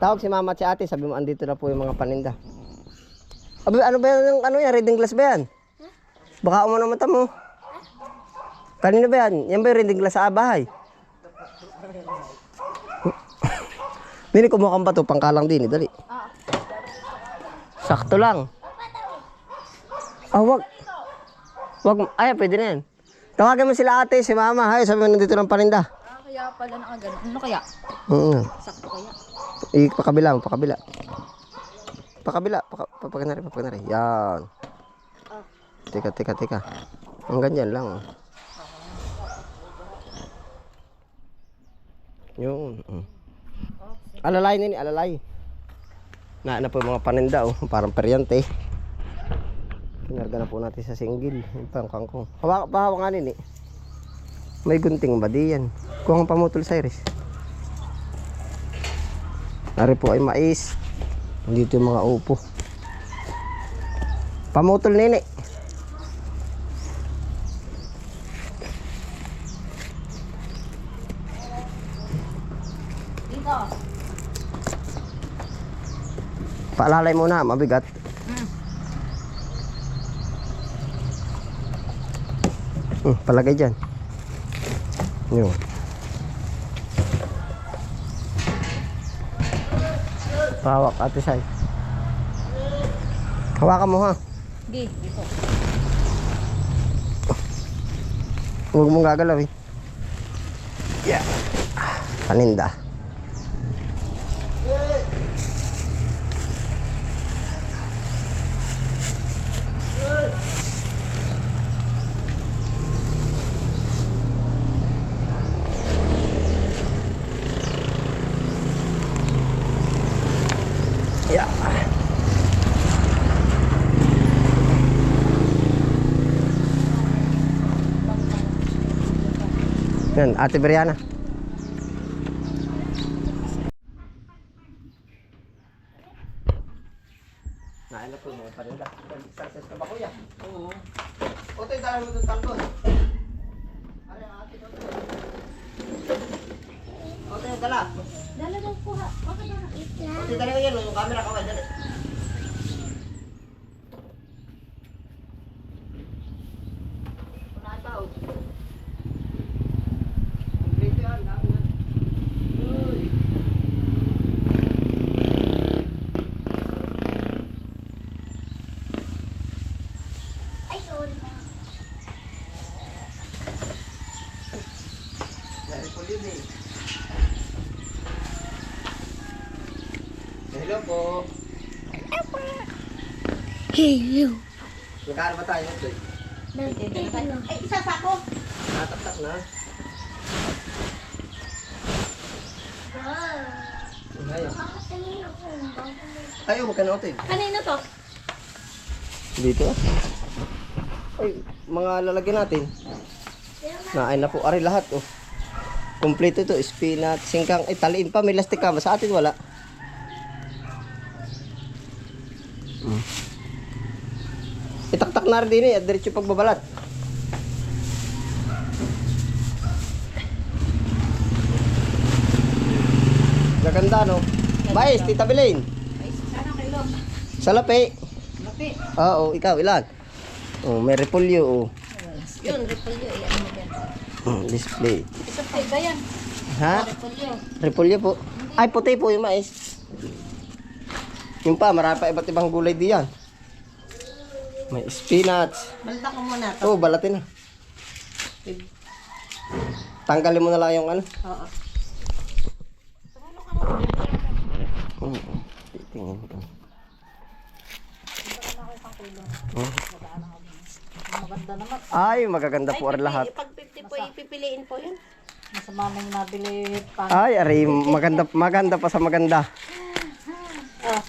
Tawag si mama at si ate, sabi mo andito na po yung mga paninda. Abi, ano ba yan, ano yan, reading glass ba yan? Baka umano mata mo. Kanino ba yan? Yan ba yung reading glass sa bahay? Bini, kumuha pa to, pangkalang din, dali. Sakto lang. Ah, wag. Wag, ay, pwede na yan. Tawagin mo sila ate, si mama, hay, sabi mo nandito ng paninda. Ah, kaya pala nakagano. Ano kaya? Sakto kaya? Pakabila mo, pakabila. Pakabila, papaganari. Yan. Teka. Ang ganyan lang. Yun. Alalay nini, alalay. Na po yung mga paninda, oh. Parang peryante. Pinarga na po natin sa singgil. Yung pang kangkong. Pahawa nga nini. May gunting ba di yan? Kuha ang pamutol sa iris. Nari po ay mais. Dito yung mga upo. Pamutol nini. Dito. Paalalay muna, mabigat. Palagay dyan. Yun. Pahawak ate Sai. Hawakan mo ha. Sige, dito. Huwag mong gagalaw eh. Yeah. Paninda. Yeah. Yan, Ate Brianna. Nain na po mga paninda. Success ka ba kuya? Oo. Otoy, dala mo itong talbos. Ano yung ate ko? Otoy, dala. Dala daw po ha. Bakit na nakita? Otoy, dala yan. Yung camera ka ba? Dali. Punata o. Complete yan. Dami yan. Uy. Ay, sorry. Dari po yun eh. Hello po. Hello. Magkano ba tayo? Otoy? Ay, isa pa ako. Nataktak na. Ayaw. Ayaw, magkano Otoy? Kanino to? Dito. Ay, mga lalagyan natin. Naay na po. Ari lahat oh. Kompleto ito. Spinach, singkang. Ay, taliin pa. May lastik ka ba? Sa atin wala. Itaktak na rin din eh. At diretso pagbabalat. Gaganda no? Mais, Tita Belen. Ay, ano kilo? Salapi. Lapi. Oo, ikaw ilan? Oh, may repolyo oh. Yun, repolyo. Ano mo yan? Display. Isa pa ba yan? Ha? Repolyo. Repolyo po. Ay, puti po yung mais. Yung pa, marami pa iba't ibang gulay diyan. May spinach. Balda ko muna to. Oh, balatin na. Tanggalin mo na lang yung ano. Oo. Tingin ko. Maganda naman. Ay, magaganda po ang lahat. Pag 50 po, ipipiliin po yun. Masama nang nabili pa. Ay, ari, maganda pa sa maganda. Oh.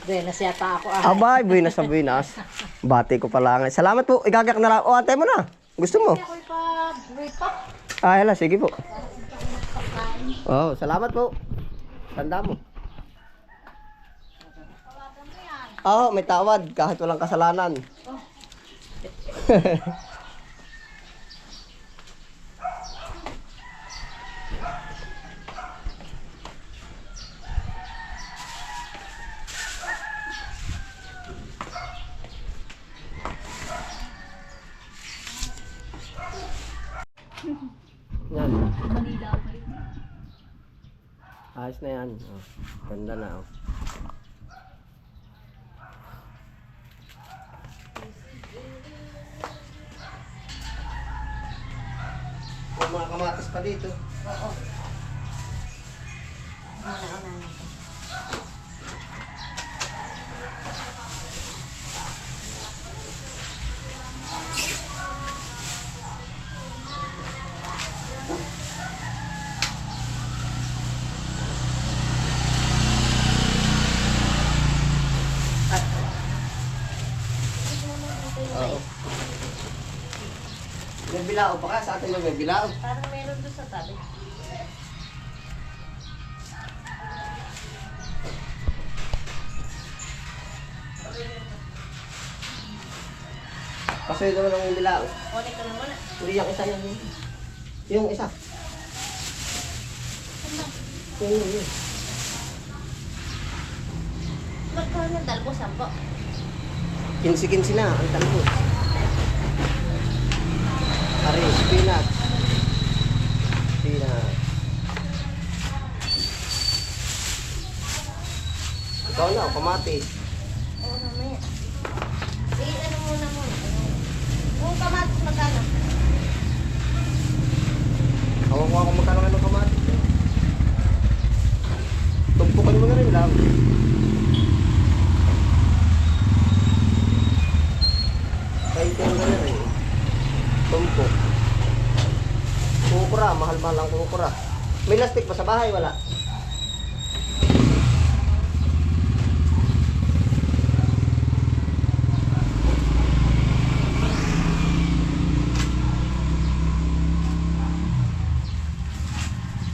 Buenas yata ako. Abay, buenas sa buenas. Bati ko pala nga. Salamat po. Igagak na lang. O, antay mo na. Gusto mo? Ako'y pa break up. Ay, hala. Sige po. Oh, salamat po. Tanda mo. Oo, may tawad. Kahit walang kasalanan. Ayos na yan. Oh, ganda na. Oh. May mga kamatis pa dito. Oo. Una-una nito. Oo. May bilao pa ka? Sa atin may bilao. Parang meron doon sa tabi. Pasoy naman ang bilao. Kunin ko na muna. Hindi yung isa yung... Yung isa. Yung. Magkano yung dalbo? 10. 15 na ang talbos. Ari, spinach. Spinach. Ikaw na, kamatis. Oo, mamaya. Ano muna muna. Kung kamatis magkano? Hawak mo ako magkano ng kamatis. Tumpukan mo na rin lang. Kahit yung gano'n rin. Tumpok. Kukura, mahal-mahal ang kukura. May lastik pa sa bahay, wala.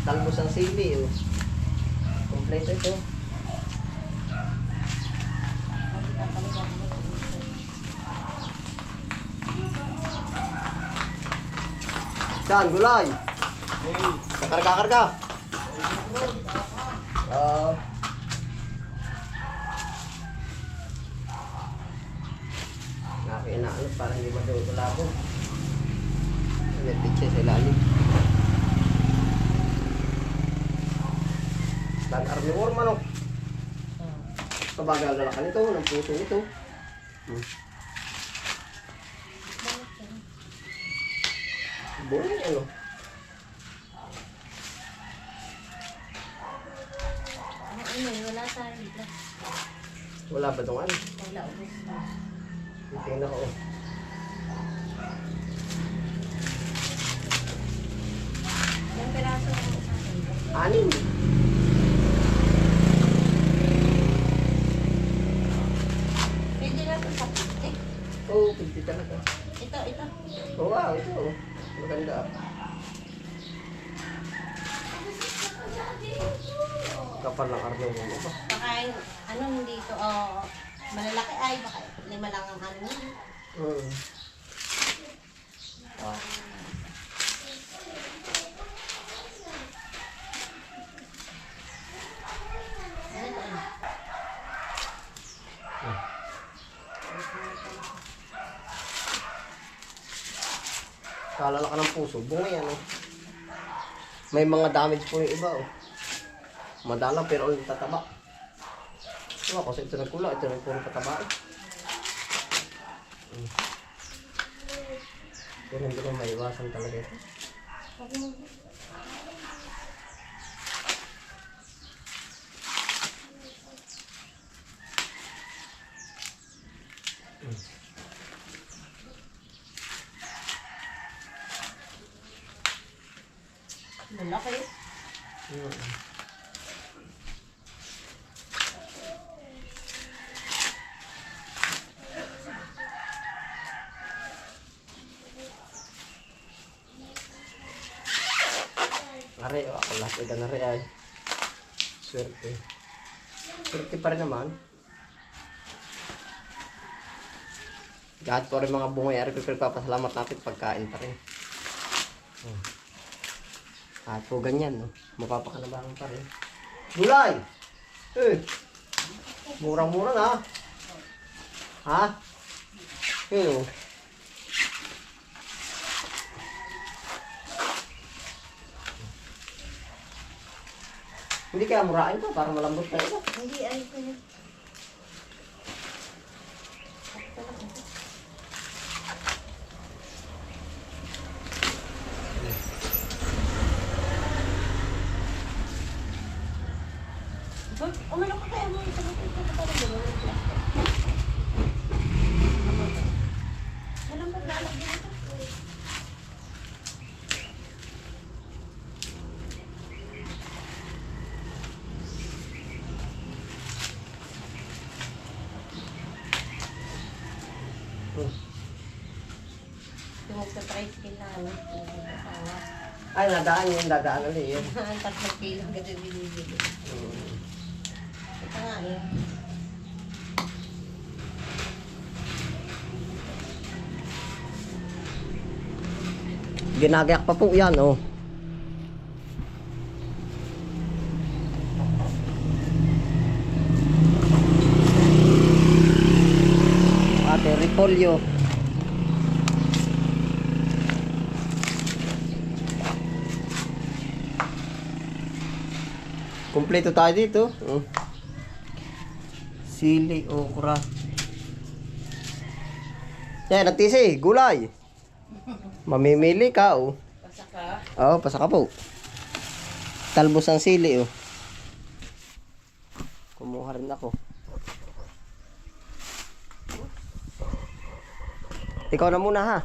Talbos ang sili, oh. Kompleto ito. Saan? Gulay? Kakarga-karga? Nakinaanot para hindi matulabo. Nagtik siya sa ilalim. Dan armor manok. Kabagal na ka nito, ng puso ito. Buhay ano? Wala tayo dito. Wala ba itong ano? Wala, ubos na. Titingnan ko. Yung piraso ng sa akin. 6. Pwede na ito sa 50. Oo, 50 talaga. Ito. Oh, wow, ito. Maganda. Kapal ng arno mo ba? Baka ano hindi ito, malalaki ay, baka 5 lang ang ano yun. Kalala ka ng puso. Bungay ano. May mga damage po yung iba oh. Madalang pero ulit tataba. Diba kasi ito nagkula. Ito nang puro pataba eh. Pero hindi ko maiwasan talaga ito. Malaki. Are, ako lahat na rin ay. Swerte. Swerte pa rin naman. Kahit po rin mga bungay, ari papasalamat natin pagkain pa rin. Kahit po ganyan, no? Mapapakanabangan pa rin. Gulay! Eh! Murang-mura na. Ha? Eh, oh. Hindi kaya murain to para malambot na ito. Hindi, ay ko na. Umano ko kaya mo ito. Malambot na alam dito. Tumog sa tricycle na ano. Ay, nadaan yun, dadaan ulit yun. Ang 3 kilo kasi binibili. Ito nga yun. Ginagayak pa po yan, oh. Ate repolyo. Kompleto tayo dito. Sili, okra. Yan, nagtisi, gulay. Mamimili ka, oh. Basta ka. Oo, pasa ka po. Talbos ang sili, oh. Kumuha rin ako. Ikaw na muna, ha?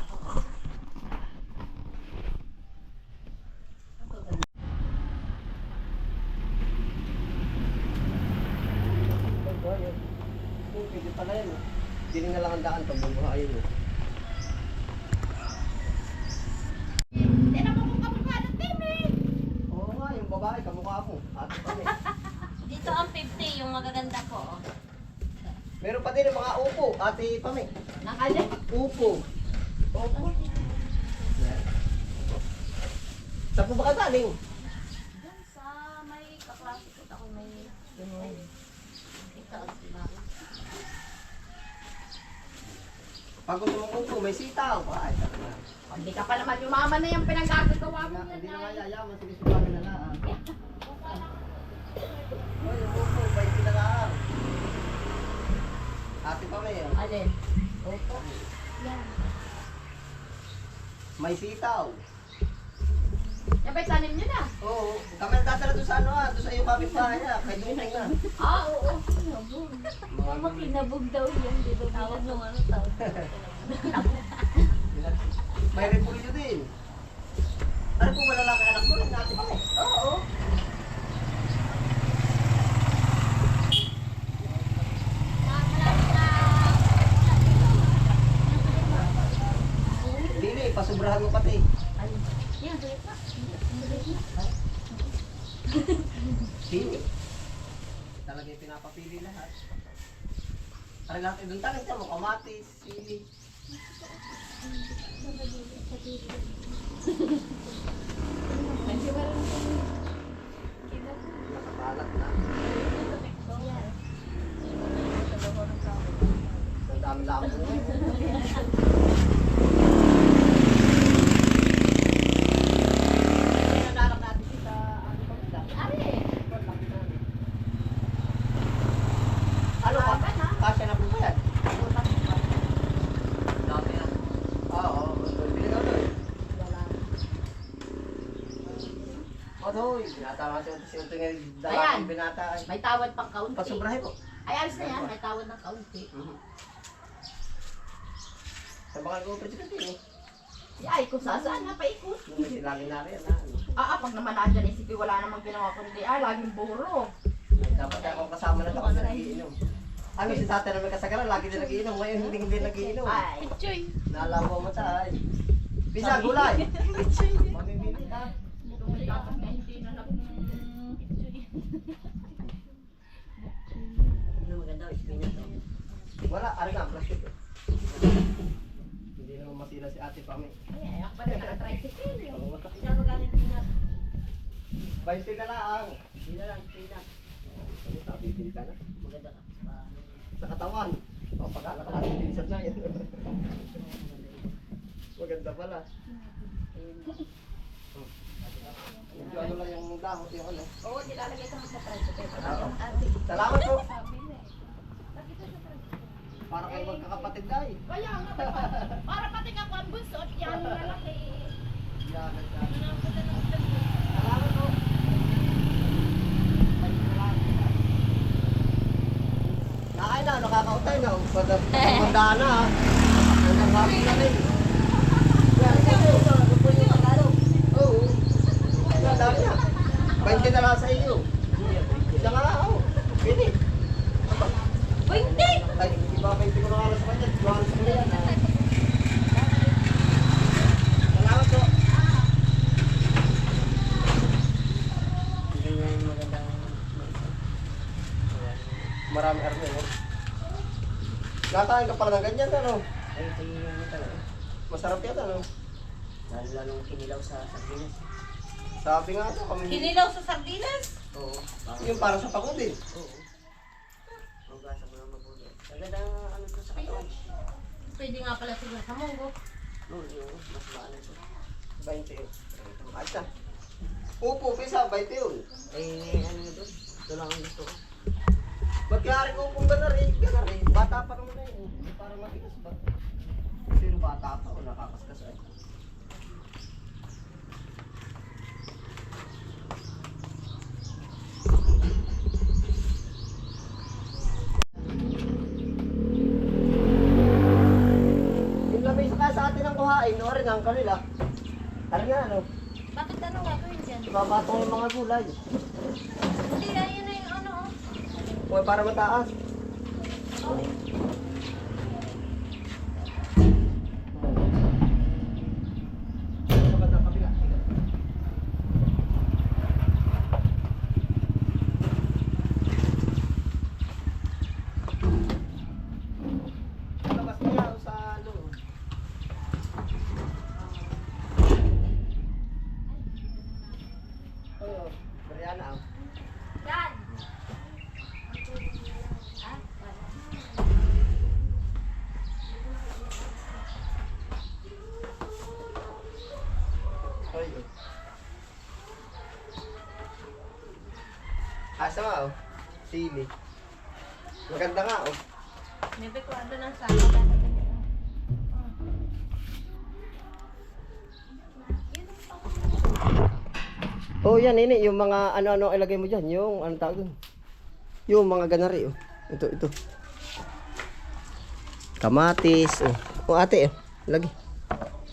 Pwede pala yan, oh. Hindi na lang ang daan pag bumuhayin, oh. Oo nga, yung babae, kamukha mo. Ate kami. Dito ang 50, yung magaganda ko. Meron pa din yung mga upo, ate Pami. Nakalip? Upo. Upo. Saan po ba ka galing? Doon sa may kaklase ko ako may ito diba? Pag gusto mong upo, may sitaw. Ay, talaga. Hindi ka pa naman yumaman na yung pinagagagawa mo yan. Hindi naman yayaman, sige sa kami na lang. Oy, yung upo, may pinangaan. Ate Pami, oh. Alin? Opo. May sitaw. Yan ba'y tanim nyo na? Oo, kami nagdadala doon sa ano doon sa iyo kapitbahay niya, kay Dumay na. Oo. Kinabog. Mama, kinabog daw yan. Dito tawag nung ano tawag. May repolyo din. Ano po malalaki anak mo rin natin kami? Oo. Dili, pasubrahan mo pati. Yan, tuloy pa. Dili. Talaga yung pinapapili lahat. Para lahat doon talaga mo, kamatis, sili. Nakabalat na. Ang dami lang po. Ano ka? Kasya na po ba yan? Dami na. Oo, bili ka doon. Otoy, binata si Unto nga Ayan. dalawang binata. May tawad pang kaunti. Pasubrahin mo. Ay, alis na yan. May tawad ng kaunti. Sa bakal ko, pwede ka din eh. Ay, kung saan na paikot. Yung may lagi na rin, ha? Pag naman nandyan eh, sige, wala namang ginawa kundi, laging buro. Dapat ako kasama na ako na nagiinom. Ano si tatay na may kasagaran, lagi din nagiinom. Ngayon hindi ko din nagiinom. Ay, Nalawa mo tayo. Bisa, gulay. Mamimili ka. lumitakot na hindi na Ano maganda, spinach. Wala, ano nga, plastic. Hindi naman masila si ate Pami. Ay, ako pa rin naka-tricycle. Oo, Hindi na magaling spinach. 20 na lang. Hindi na lang spinach. Ano, bibili ka na. Maganda ka. Sa katawan. O, pagkalakalasin din sa yan. Maganda pala. Medyo ano lang yung dahot yung ano. Oo, nilalagay ko Oo. Salamat po. Para kayo magkakapatid dahil. Kaya nga, para pati ka po ang bunso at yan lalaki. Yan. Salamat po. Nakain na, nakakautay na. Pagandaan na ha. Hanggang hapon na rin. Yan, ito po yung Tagalog. Oo. Yan, dami na. 20 na lang sa iyo. Isa nga nga, oo. Pwede. Hindi! Ay, iba 20 ko na nga lang sa kanya. Iwanan sa kanya. Salamat po. Marami arme, no? Nakain ka pala ng ganyan, ano? Ay, ito yung ano talaga. Masarap yan, ano? Lalong kinilaw sa sardinas. Sabi nga ito, kami... Kinilaw sa sardinas? Oo. Yung parang sa pagod, eh. Oo. Magasa mo lang mabuti. Agad ang ano ko sa katawan. Pwede nga pala siguro sa munggo. Oo, yun. Mas maano ito. 20 yun. Ayos na. Upo, pisa, 20 yun. Eh, ano ito? Ito lang ang gusto ko. Ba't kaya rin upong ganari? Ganari. Bata pa naman na yun. Hindi parang matigas ba? Pero bata pa o nakakaskas ay. Yung lamay sa atin ang kuhain, no rin ang kanila. Ano nga, ano? Bakit ano nga to yun dyan? Babatong yung mga gulay. Hindi, ayun na yung ano. O para mataas. Labas niya o sa loob. Oh, Mariana. Yan! Ay. Asa nga oh. Sili. Maganda nga oh. May bekwado ng saka. Oh, yan ini yung mga ano-ano ilagay mo diyan, yung ano tawag dun? Yung mga ganari oh. Ito. Kamatis oh. Oh, ate oh. Lagi.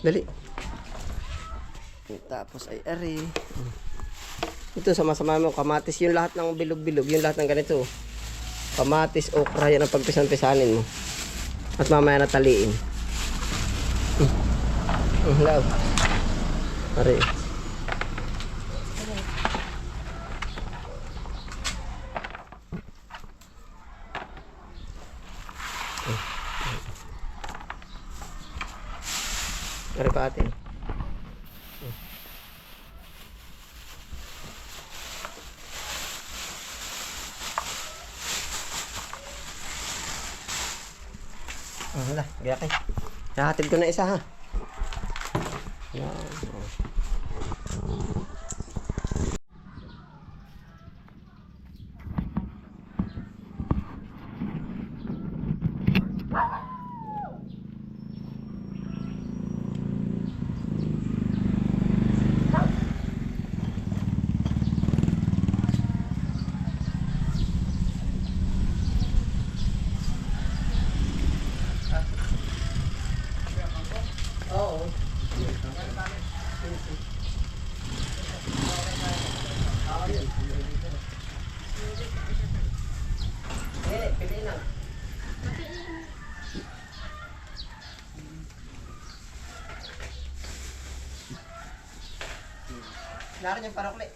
Dali. Tapos ay ari. Ito sama-sama mo kamatis, yung lahat ng bilog-bilog, yung lahat ng ganito. Kamatis, okra, yan ang pagpisan-pisanin mo. At mamaya nataliin. Hello. Ari. Ari pa atin. Wala, gaya kay. Nahatid ko na isa ha. Yan. Oo. Piliin lang. Narin yung parokli.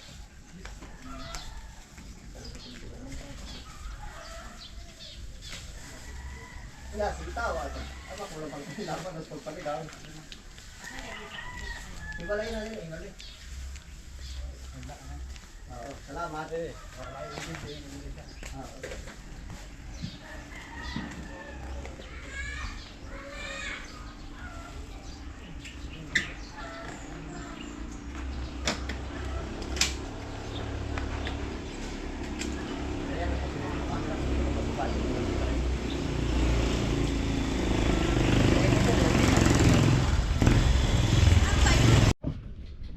Wala, sitaw. Apa, kulang pang kailangan. Mas pagpaligaw. Ibalay na yun, ibalay. Oo, salamat. Oo.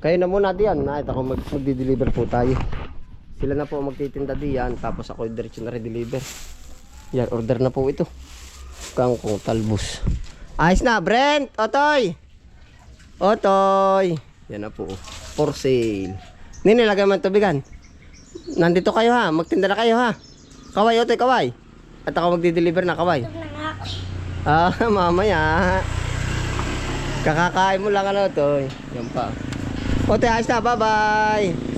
Kayo na muna diyan. Ito ako magdi-deliver po tayo. Sila na po magtitinda diyan. Tapos ako diretso na re-deliver. Yan, order na po ito. Kangkong talbos. Ayos na, Brent! Otoy! Otoy! Yan na po. For sale. Ninilagay mo ang tubigan. Nandito kayo ha. Magtinda na kayo ha. Kaway, Otoy, kaway. At ako magdi-deliver na, kaway. Mamaya. Kakakain mo lang ano, Otoy. Yan pa. Otoy, ayos na. Bye-bye!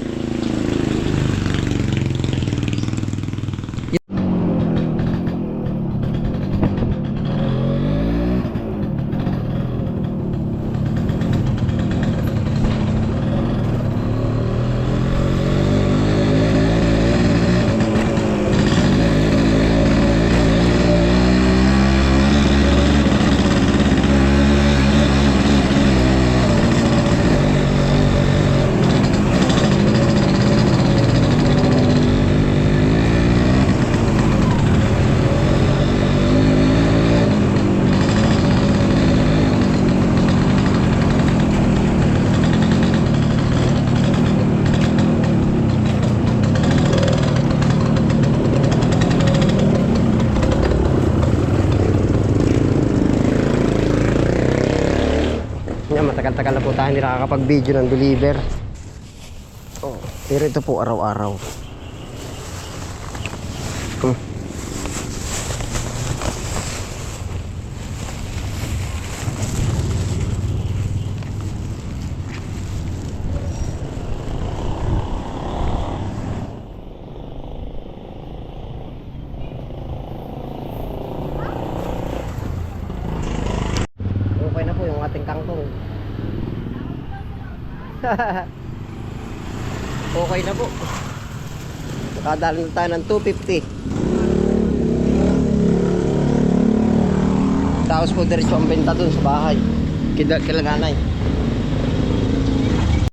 Matagal-tagal na po tayo hindi nakakapag-video ng deliver. Oh, pero ito po araw-araw. Okay na po yung ating kangkong. Okay na po. Nakadala na tayo ng 250. Tapos po diretso ang benta dun sa bahay. Kilaganay.